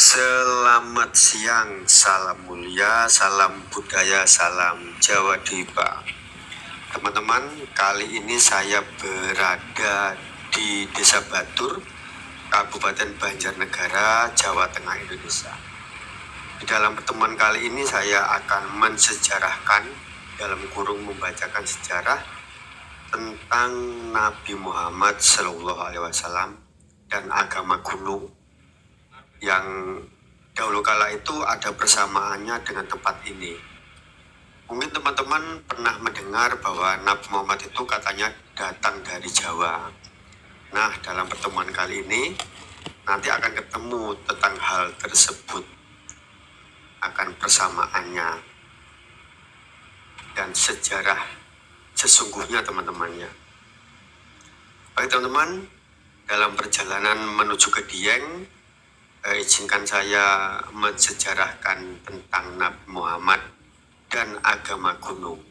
Selamat siang, salam mulia, salam budaya, salam Jawa Dipa. Teman-teman, kali ini saya berada di Desa Batur, Kabupaten Banjarnegara, Jawa Tengah, Indonesia. Di dalam pertemuan kali ini saya akan mensejarahkan, dalam kurung membacakan sejarah tentang Nabi Muhammad SAW dan agama gunung yang dahulu kala itu ada persamaannya dengan tempat ini. Mungkin teman-teman pernah mendengar bahwa Nabi Muhammad itu katanya datang dari Jawa. Nah, dalam pertemuan kali ini nanti akan ketemu tentang hal tersebut, akan persamaannya dan sejarah sesungguhnya teman-temannya. Baik teman-teman, dalam perjalanan menuju ke Dieng, izinkan saya mensejarahkan tentang Nabi Muhammad dan agama gunung.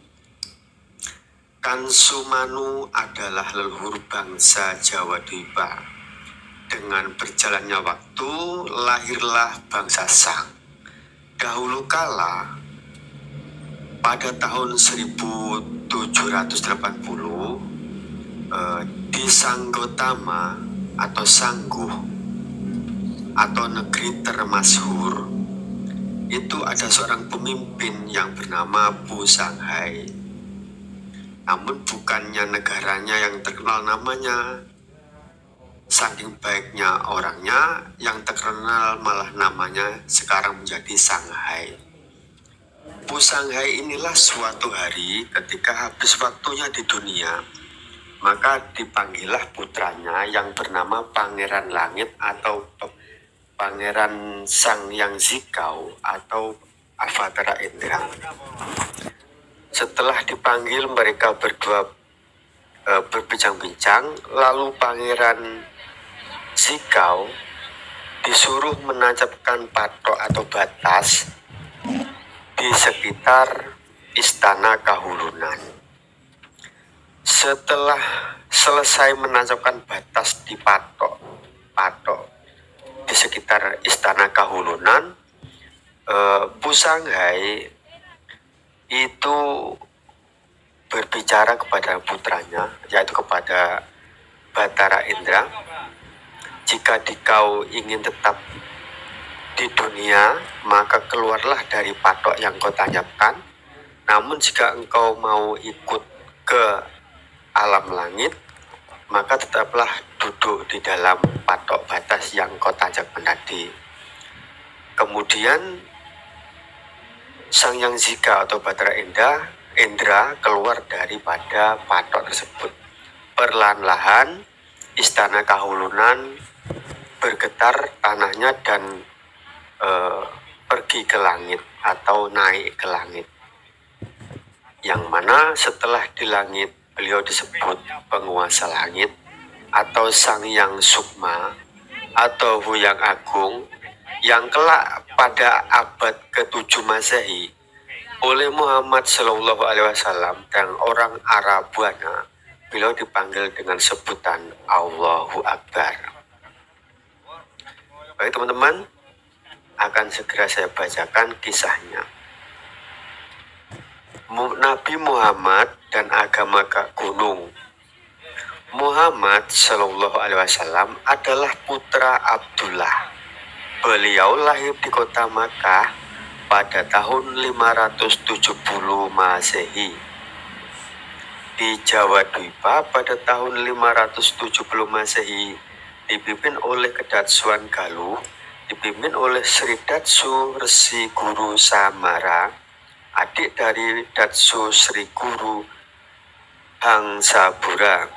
Kansumanu adalah leluhur bangsa Jawa Dipa. Dengan berjalannya waktu, lahirlah bangsa Sang. Dahulu kala, pada tahun 1780, di Sanggotama atau Sangguh atau negeri termasyhur, itu ada seorang pemimpin yang bernama Pu Sanghai. Namun bukannya negaranya yang terkenal namanya, saking baiknya orangnya, yang terkenal malah namanya sekarang menjadi Sanghai. Pu Sanghai inilah suatu hari ketika habis waktunya di dunia, maka dipanggillah putranya yang bernama Pangeran Langit atau Pangeran Sang Yang Zikau atau Avatara Indra. Setelah dipanggil, mereka berdua berbincang-bincang, lalu Pangeran Zikau disuruh menancapkan patok atau batas di sekitar Istana Kahulunan. Setelah selesai menancapkan batas di patok di sekitar Istana Kahulunan, Pu Sanghai itu berbicara kepada putranya, yaitu kepada Batara Indra, jika dikau ingin tetap di dunia, maka keluarlah dari patok yang kau tancapkan. Namun jika engkau mau ikut ke alam langit, maka tetaplah duduk di dalam patok batas yang kau tancapkan tadi. Kemudian Sang Yang Zika atau Batara Indra keluar daripada patok tersebut. Perlahan-lahan Istana Kahulunan bergetar tanahnya dan pergi ke langit atau naik ke langit. Yang mana setelah di langit beliau disebut penguasa langit atau Sang Yang Sukma atau Huyang Agung, yang kelak pada abad ke-7 Masehi oleh Muhammad Shallallahu Alaihi Wasallam dan orang Arab Buana, beliau dipanggil dengan sebutan Allahu Akbar. Baik teman-teman, akan segera saya bacakan kisahnya. Nabi Muhammad dan agama gunung. Muhammad Shallallahu Alaihi Wasallam adalah putra Abdullah. Beliau lahir di kota Makkah pada tahun 570 Masehi. Di Jawa Dipa pada tahun 570 Masehi, dipimpin oleh Kedatsuan Galuh, dipimpin oleh Sri Datsu Resi Guru Samara, adik dari Datsu Sri Guru Hangsabura.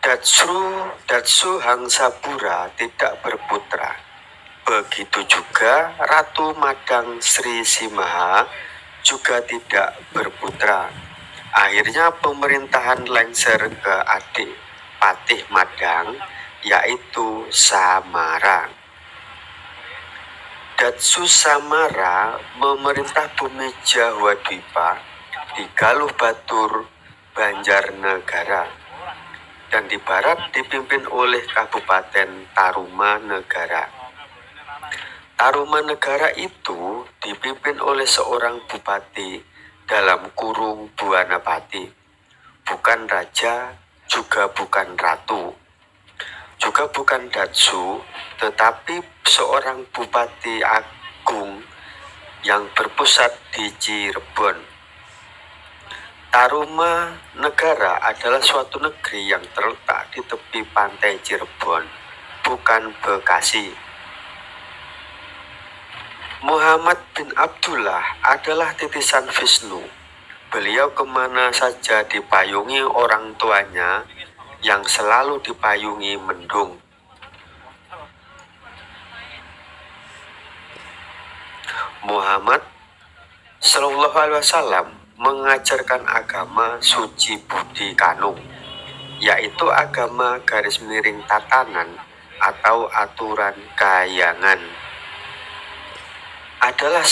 Datsu Hangsapura tidak berputra. Begitu juga Ratu Madang Sri Simaha juga tidak berputra. Akhirnya pemerintahan lengser ke adik Patih Madang, yaitu Samara. Datsu Samara memerintah bumi Jawadwipa di Galuh Batur, Banjarnegara, dan di barat dipimpin oleh Kabupaten Tarumanegara. Tarumanegara itu dipimpin oleh seorang bupati dalam kurung Buanapati, bukan raja, juga bukan ratu, juga bukan datsu, tetapi seorang bupati agung yang berpusat di Cirebon. Tarumanegara adalah suatu negeri yang terletak di tepi pantai Cirebon, bukan Bekasi. Muhammad bin Abdullah adalah titisan Vishnu. Beliau kemana saja dipayungi orang tuanya yang selalu dipayungi mendung. Muhammad Shallallahu Alaihi Wasallam mengajarkan agama suci budi kanung, yaitu agama garis miring tatanan atau aturan kayangan. Adalah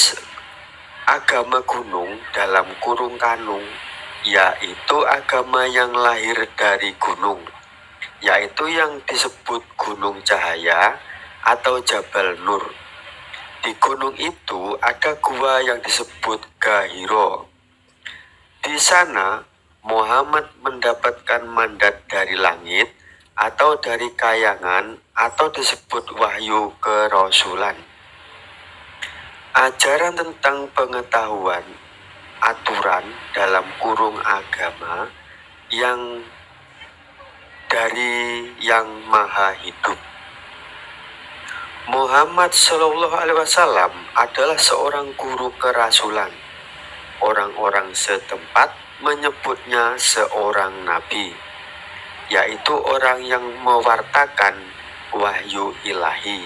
agama gunung dalam kurung kanung, yaitu agama yang lahir dari gunung, yaitu yang disebut Gunung Cahaya atau Jabal Nur. Di gunung itu ada gua yang disebut Gahiro. Di sana Muhammad mendapatkan mandat dari langit atau dari kayangan atau disebut wahyu kerasulan. Ajaran tentang pengetahuan, aturan dalam kurung agama yang dari Yang Maha Hidup. Muhammad Shallallahu Alaihi Wasallam adalah seorang guru kerasulan. Orang-orang setempat menyebutnya seorang nabi, yaitu orang yang mewartakan wahyu ilahi.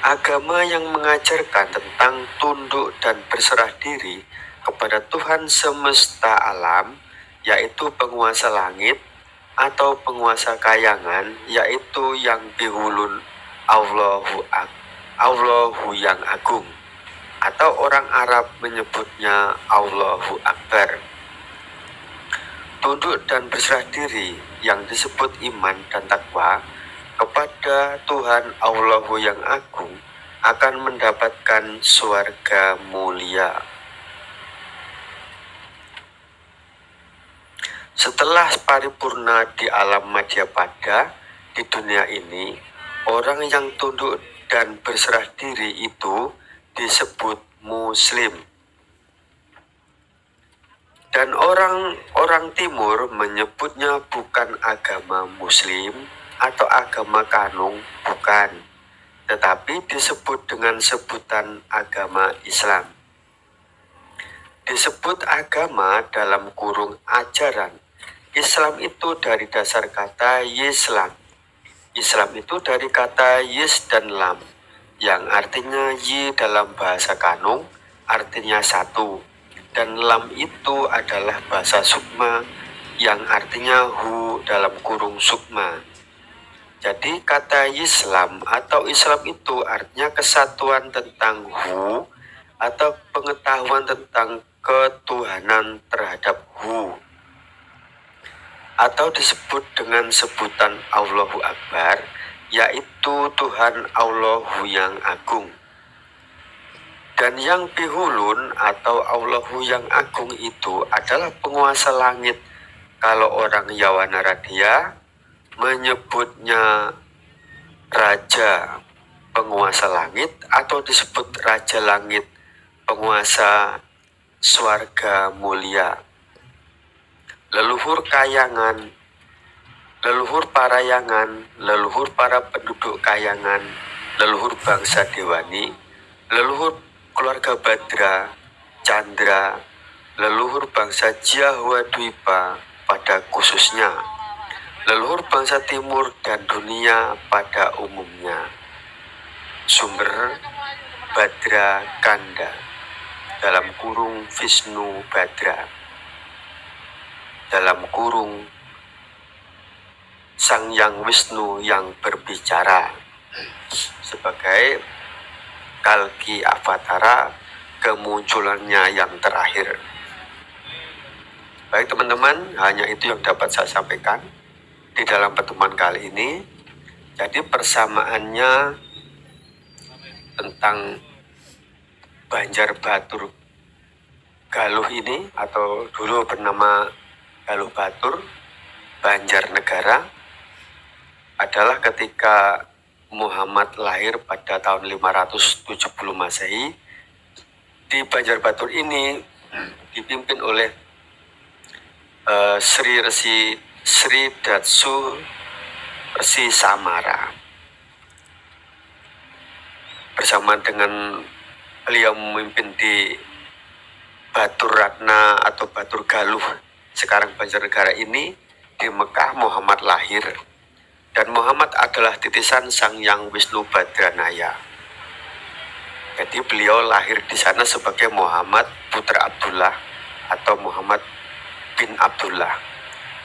Agama yang mengajarkan tentang tunduk dan berserah diri kepada Tuhan semesta alam, yaitu penguasa langit atau penguasa kayangan, yaitu yang bihulun Allahu yang agung, atau orang Arab menyebutnya Allahu Akbar. Tunduk dan berserah diri yang disebut iman dan takwa kepada Tuhan Allahu yang agung akan mendapatkan surga mulia. Setelah paripurna di alam Madhyapada, di dunia ini, orang yang tunduk dan berserah diri itu disebut Muslim. Dan orang timur menyebutnya bukan agama Muslim atau agama kanung, bukan, tetapi disebut dengan sebutan agama Islam. Disebut agama dalam kurung ajaran. Islam itu dari dasar kata Yislam. Islam itu dari kata Yis dan Lam, yang artinya Yi dalam bahasa kanung, artinya satu, dan Lam itu adalah bahasa Sukma, yang artinya Hu dalam kurung Sukma. Jadi kata Islam atau Islam itu artinya kesatuan tentang Hu atau pengetahuan tentang ketuhanan terhadap Hu, atau disebut dengan sebutan Allahu Akbar, yaitu Tuhan Allahu yang agung. Dan yang bihulun atau Allahu yang agung itu adalah penguasa langit. Kalau orang Yawana Radia menyebutnya raja penguasa langit, atau disebut raja langit penguasa swarga mulia. Leluhur kayangan, leluhur parayangan, leluhur para penduduk kayangan, leluhur bangsa Dewani, leluhur keluarga Badra, Chandra, leluhur bangsa Jawa Dwipa pada khususnya, leluhur bangsa timur dan dunia pada umumnya. Sumber Badra Kanda dalam kurung Wisnu Badra dalam kurung Sang Yang Wisnu yang berbicara sebagai Kalki Avatara kemunculannya yang terakhir. Baik teman-teman, hanya itu yang dapat saya sampaikan di dalam pertemuan kali ini. Jadi persamaannya tentang Banjar Batur Galuh ini, atau dulu bernama Galuh Batur, Banjarnegara, adalah ketika Muhammad lahir pada tahun 570 Masehi. Di Banjar Batur ini dipimpin oleh Sri Datsu Resi Samara. Bersamaan dengan beliau memimpin di Batur Ratna atau Batur Galuh, sekarang Banjarnegara ini, di Mekah Muhammad lahir. Dan Muhammad adalah titisan Sang Yang Wisnu Badranaya. Jadi beliau lahir di sana sebagai Muhammad Putra Abdullah atau Muhammad bin Abdullah.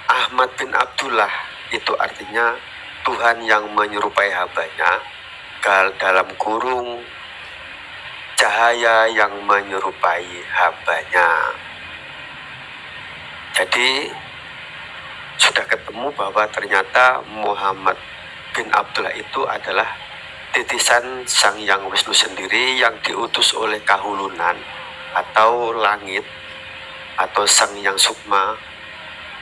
Ahmad bin Abdullah itu artinya Tuhan yang menyerupai hambanya, dalam kurung cahaya yang menyerupai hambanya. Jadi sudah ketemu bahwa ternyata Muhammad bin Abdullah itu adalah titisan Sang Yang Wisnu sendiri yang diutus oleh Kahulunan atau langit atau Sang Yang Sukma,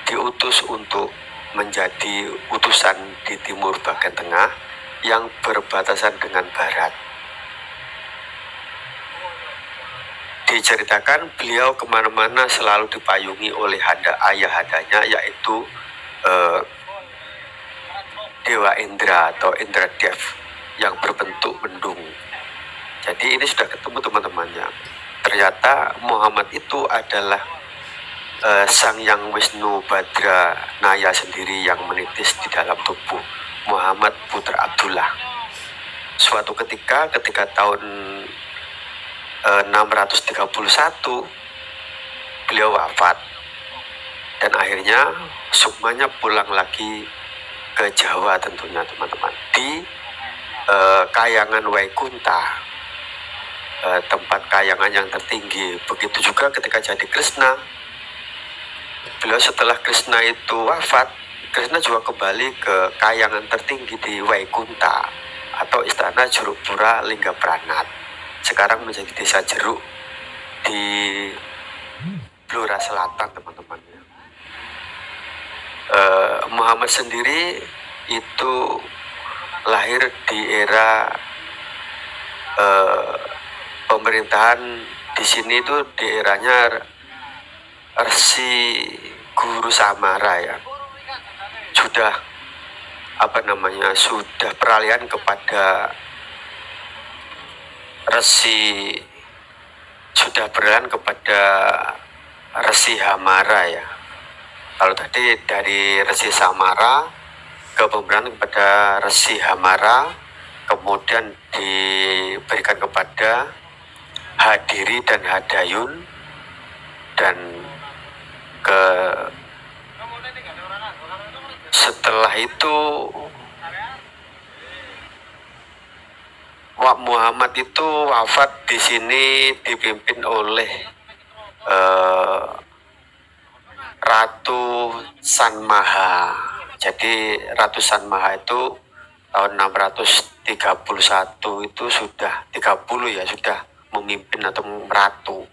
diutus untuk menjadi utusan di timur bagian tengah yang berbatasan dengan barat. Diceritakan beliau kemana-mana selalu dipayungi oleh ayahandanya, yaitu Dewa Indra atau Indradev yang berbentuk mendung. Jadi ini sudah ketemu teman-temannya. Ternyata Muhammad itu adalah Sang Yang Wisnu Badranaya sendiri yang menitis di dalam tubuh Muhammad Putra Abdullah. Suatu ketika tahun 631 beliau wafat, dan akhirnya sukmanya pulang lagi ke Jawa tentunya teman-teman, di Kayangan Waikunta, tempat kayangan yang tertinggi. Begitu juga ketika jadi Krishna, beliau setelah Krishna itu wafat, Krishna juga kembali ke kayangan tertinggi di Waikunta atau istana Jeruk Pura Linggapranat, sekarang menjadi desa Jeruk di Blora Selatan teman-teman. Muhammad sendiri itu lahir di era pemerintahan di sini itu di eranya Resi Guru Samara ya. Sudah sudah peralihan kepada Resi Hamara ya. Kalau tadi dari Resi Samara ke pemerintahan kepada Resi Hamara, kemudian diberikan kepada Hadiri dan Hadayun, dan setelah itu Muhammad itu wafat di sini dipimpin oleh Ratu Sanmaha. Jadi Ratu Sanmaha itu tahun 631 itu sudah 30 ya, sudah memimpin atau meratu.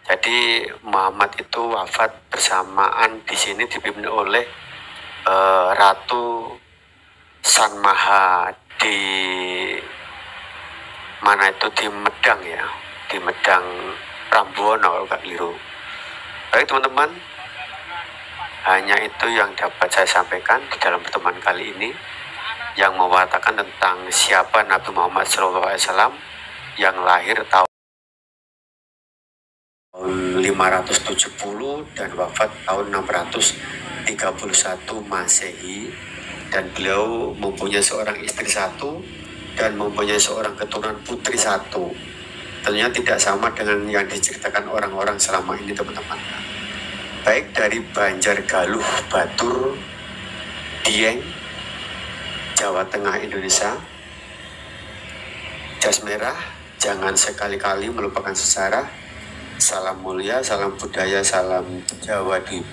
Jadi Muhammad itu wafat bersamaan di sini dipimpin oleh Ratu Sanmaha di mana itu, di Medang ya, di Medang Rambuana kalau nggak keliru. Baik teman-teman, hanya itu yang dapat saya sampaikan di dalam pertemuan kali ini, yang mewartakan tentang siapa Nabi Muhammad SAW yang lahir tahun 570 570 dan wafat tahun 631 Masehi, dan beliau mempunyai seorang istri satu dan mempunyai seorang keturunan putri satu. Tentunya tidak sama dengan yang diceritakan orang-orang selama ini, teman-teman. Baik dari Banjargaluh, Batur, Dieng, Jawa Tengah, Indonesia. Jas merah, jangan sekali-kali melupakan sejarah. Salam mulia, salam budaya, salam Jawa Dwi.